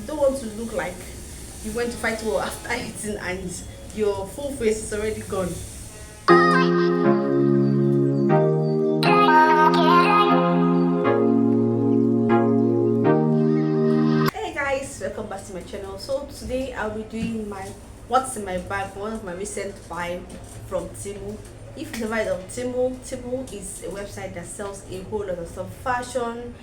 You don't want to look like you went to fight war after eating and your full face is already gone. Hey guys, welcome back to my channel. So today I'll be doing my what's in my bag, one of my recent buy from Temu. If you've never heard of Temu is a website that sells a whole lot of stuff, fashion,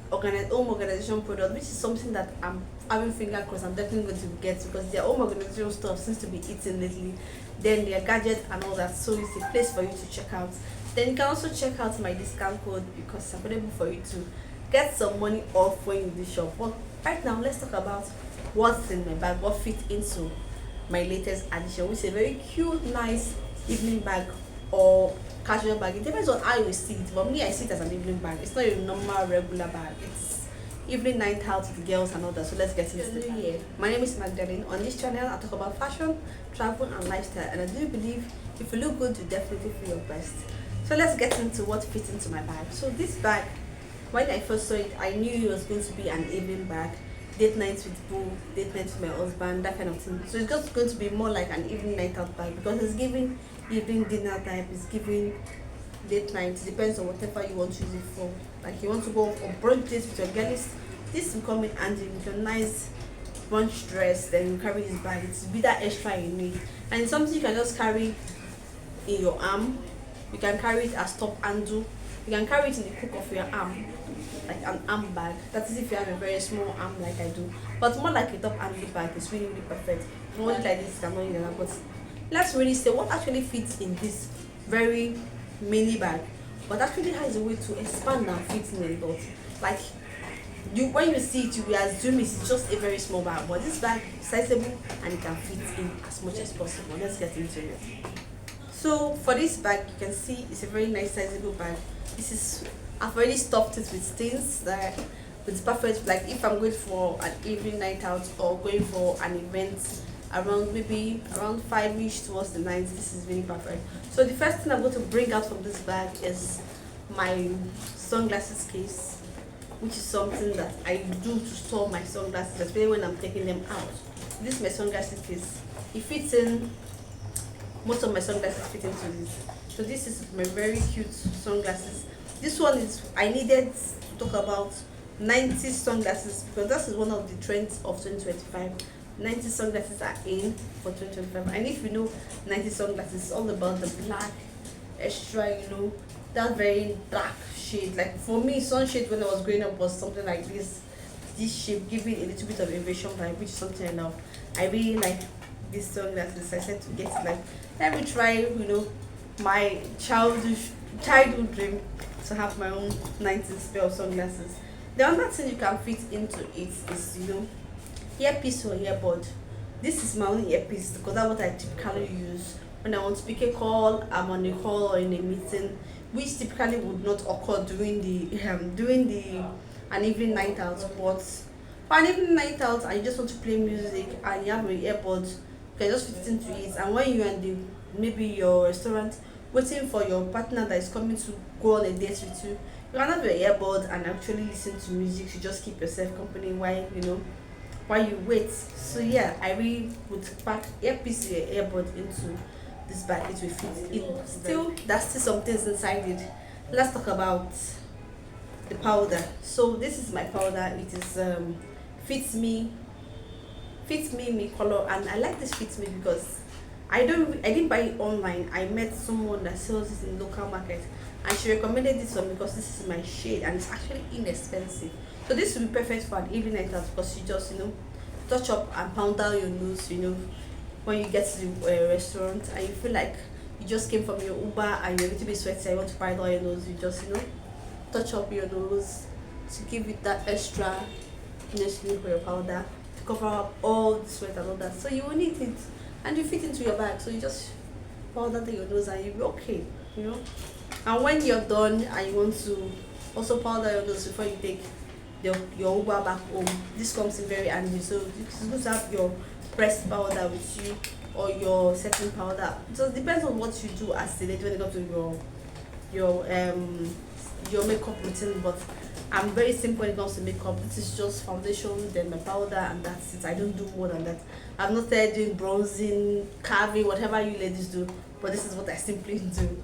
home organization product, which is something that I'm having finger crossed I'm definitely going to get, because their home organization stuff seems to be eating lately. Then their gadgets and all that, so it's a place for you to check out. Then you can also check out my discount code because it's available for you to get some money off when you do shop. But right now let's talk about what's in my bag, what fits into my latest addition, which is a very cute, nice evening bag or casual bag. It depends on how you see it, but me, I see it as an evening bag. It's not a normal regular bag. It's evening night out with the girls and all that. So let's get into it. Yeah. My name is Magdalene. On this channel I talk about fashion, travel and lifestyle, and I do believe if you look good you definitely feel your best. So let's get into what fits into my bag. So this bag, when I first saw it, I knew it was going to be an evening bag, date nights with boo, date nights with my husband, that kind of thing. So it's just going to be more like an evening night out bag, because it's giving evening dinner type, it's giving date night. It depends on whatever you want to use it for. Like you want to go on brunch dates with your girlies, this will come in handy with your nice brunch dress. Then you carry this bag, it's be that extra you need, and it's something you can just carry in your arm. You can carry it as top handle, you can carry it in the crook of your arm, like an arm bag. That is if you have a very small arm like I do, but more like a top handle bag is really perfect. If you want it like this, you can use that. But let's really say what actually fits in this very mini bag, but actually has a way to expand and fit in a lot. Like you, when you see it, you will assume it's just a very small bag, but this bag is sizable and it can fit in as much as possible. Let's get into it. So for this bag, you can see it's a very nice sizable bag. This is, I've already stuffed it with stains that it's perfect. Like if I'm going for an evening night out or going for an event around maybe around 5ish towards the night, this is really perfect. So the first thing I'm going to bring out from this bag is my sunglasses case, which is something that I do to store my sunglasses, especially when I'm taking them out. This is my sunglasses case. It fits in, most of my sunglasses fit into this. So this is my very cute sunglasses. This one is, I needed to talk about 90 sunglasses because that is one of the trends of 2025. 90 sunglasses are in for 2025, and if you know 90 sunglasses, it's all about the black extra, that very dark shade. Like for me, sunshade when I was growing up was something like this shape, giving a little bit of invasion vibe, which is something I love. I really like these sunglasses. I said to get it, like, let me try, my childhood dream to have my own 90s pair of sunglasses. The other thing you can fit into it is, earpiece or earbud. This is my only earpiece because that's what I typically use when I want to pick a call, I'm on a call or in a meeting, which typically would not occur during the an evening night out. But for an evening night out and you just want to play music and you have your earbuds, you can just fit into it. And when you're in maybe your restaurant waiting for your partner that is coming to go on a date with you, you can have your earbud and actually listen to music to just keep yourself company while you wait. So yeah, I really would pack earpiece or earbud into this bag. It will fit in. Still, there's still some things inside it. Let's talk about the powder. So this is my powder. It is fits me color, and I like this fits me because I didn't buy it online. I met someone that sells it in local market and she recommended this one because this is my shade and it's actually inexpensive. So this will be perfect for an evening night out because you just touch up and pound down your nose, when you get to the restaurant and you feel like you just came from your Uber and you're a little bit sweaty, you want to powder your nose, you just touch up your nose to give it that extra for your powder to cover up all the sweat and all that. So you will need it and you fit into your bag, so you just powder to your nose and you'll be okay. And when you're done and you want to also powder your nose before you take your Uber back home, this comes in very handy. So it's good to have your pressed powder with you or your setting powder. So it depends on what you do as a lady when it comes to your makeup routine. But I'm very simple when it comes to makeup. This is just foundation, then my powder, and that's it. I don't do more than that. I've not started doing bronzing, carving, whatever you ladies do, but this is what I simply do.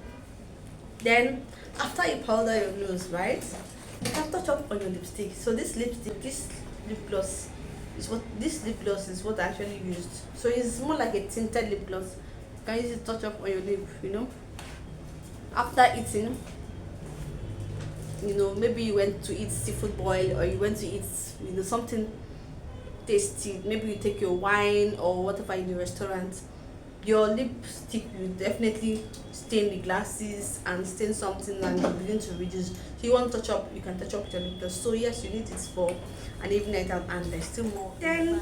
Then after you powder your nose, right, you can touch up on your lipstick. So this lipstick, this lip gloss lip gloss is what I actually used. So it's more like a tinted lip gloss. You can use it to touch up on your lip, after eating. Maybe you went to eat seafood boil, or you went to eat something tasty. Maybe you take your wine or whatever in the restaurant. Your lipstick will definitely stain the glasses and stain something, and you begin to reduce. If you want to touch up, you can touch up with your lip gloss. So yes, you need it for an evening night out, and there's still more. Then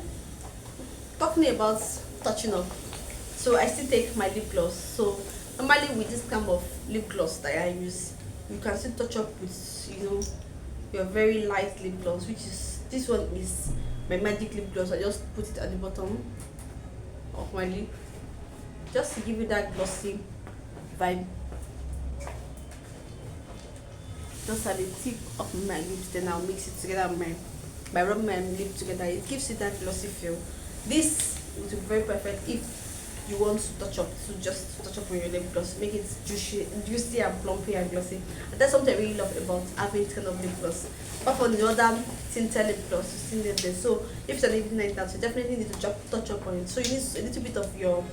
talking about touching up, so I still take my lip gloss. So normally with this kind of lip gloss that I use, you can still touch up with your very light lip gloss, which is this one is my magic lip gloss. I just put it at the bottom of my lip, just to give you that glossy vibe. Just at the tip of my lips, then I'll mix it together by rubbing my lip together. It gives you that glossy feel. This would be very perfect if you want to touch up, to just touch up on your lip gloss, make it juicy and plumpy and glossy. And that's something I really love about having this kind of lip gloss. But for the other tinted lip gloss, you see them there. So if it's an evening night out, you definitely need to touch up on it. So you need a little bit of your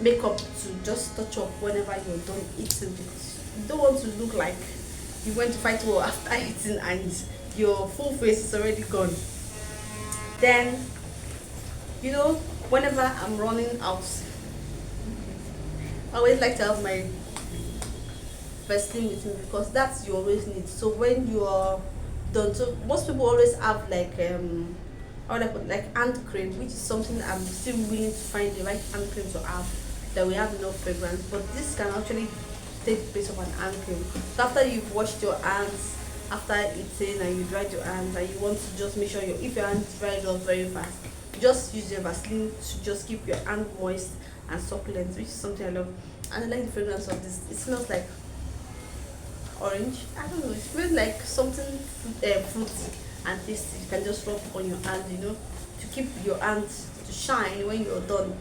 makeup to just touch up whenever you're done eating, because you don't want to look like you went to fight war after eating and your full face is already gone. Then whenever I'm running out, I always like to have my Vaseline with me, because that's you always need. So when you are done, so most people always have like like hand cream, which is something I'm still willing to find the right hand cream to have that we have enough fragrance. But this can actually take the place of an hand cream. So after you've washed your hands after eating and you dried your hands, and you want to just make sure if your hands dried off very fast, just use your Vaseline to just keep your hand moist and succulent, which is something I love. And I like the fragrance of this. It smells like orange. I don't know. It smells like something fruity and tasty. You can just rub on your hand, to keep your hands to shine when you're done.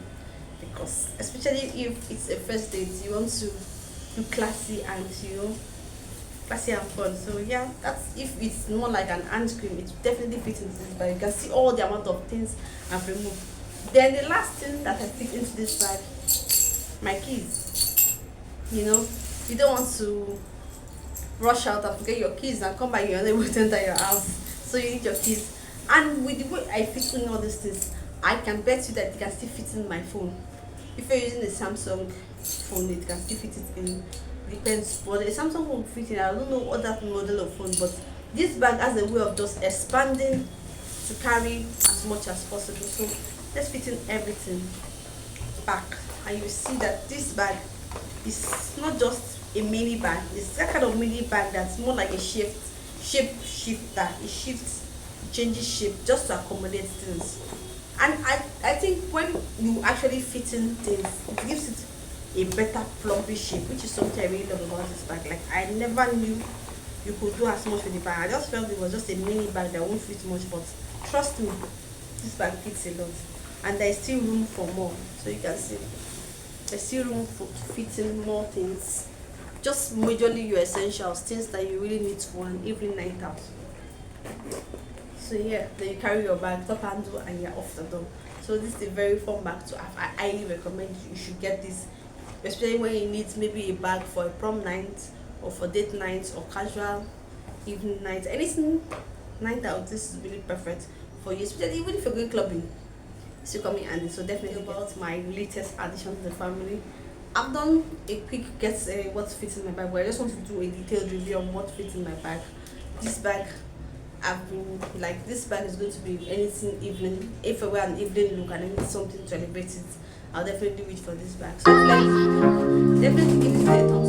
Because especially if it's a first date, you want to look classy and classy and fun. So yeah, that's if it's more like an hand cream, it definitely fits into this bag. You can see all the amount of things I've removed. Then the last thing that I put into this bag, my keys. You don't want to rush out and forget your keys and come back, you're unable to enter your house. So you need your keys. And with the way I fit in all these things, I can bet you that it can still fit in my phone. If you're using a Samsung phone, it can still fit it in. Depends, but a Samsung phone fit in. I don't know what that model of phone, but this bag has a way of just expanding to carry as much as possible. So let's fit in everything back, and you see that this bag is not just a mini bag. It's that kind of mini bag that's more like a shape shifter. It shifts, changes shape just to accommodate things. And I think when you actually fit in things, it gives it a better plumpy shape, which is something I really love about this bag. Like, I never knew you could do as much with the bag. I just felt it was just a mini bag that won't fit much, but trust me, this bag fits a lot, and there is still room for more. So you can see there's still room for fitting more things, just majorly your essentials, things that you really need for an evening night out. So yeah, then you carry your bag, top handle, and you're off the door. So this is a very fun bag to have. I highly recommend you should get this, especially when you need maybe a bag for a prom night, or for date nights, or casual evening night, anything night out. This is really perfect for you, especially even if you're going clubbing. It's coming handy. So definitely about my latest addition to the family. I've done a quick guess what fits in my bag, but I just want to do a detailed review on what fits in my bag. This bag, I've been like, this bag is going to be anything evening. If I wear an evening look and I need something to elevate it, I'll definitely reach for this bag. So like, definitely give this a thumbs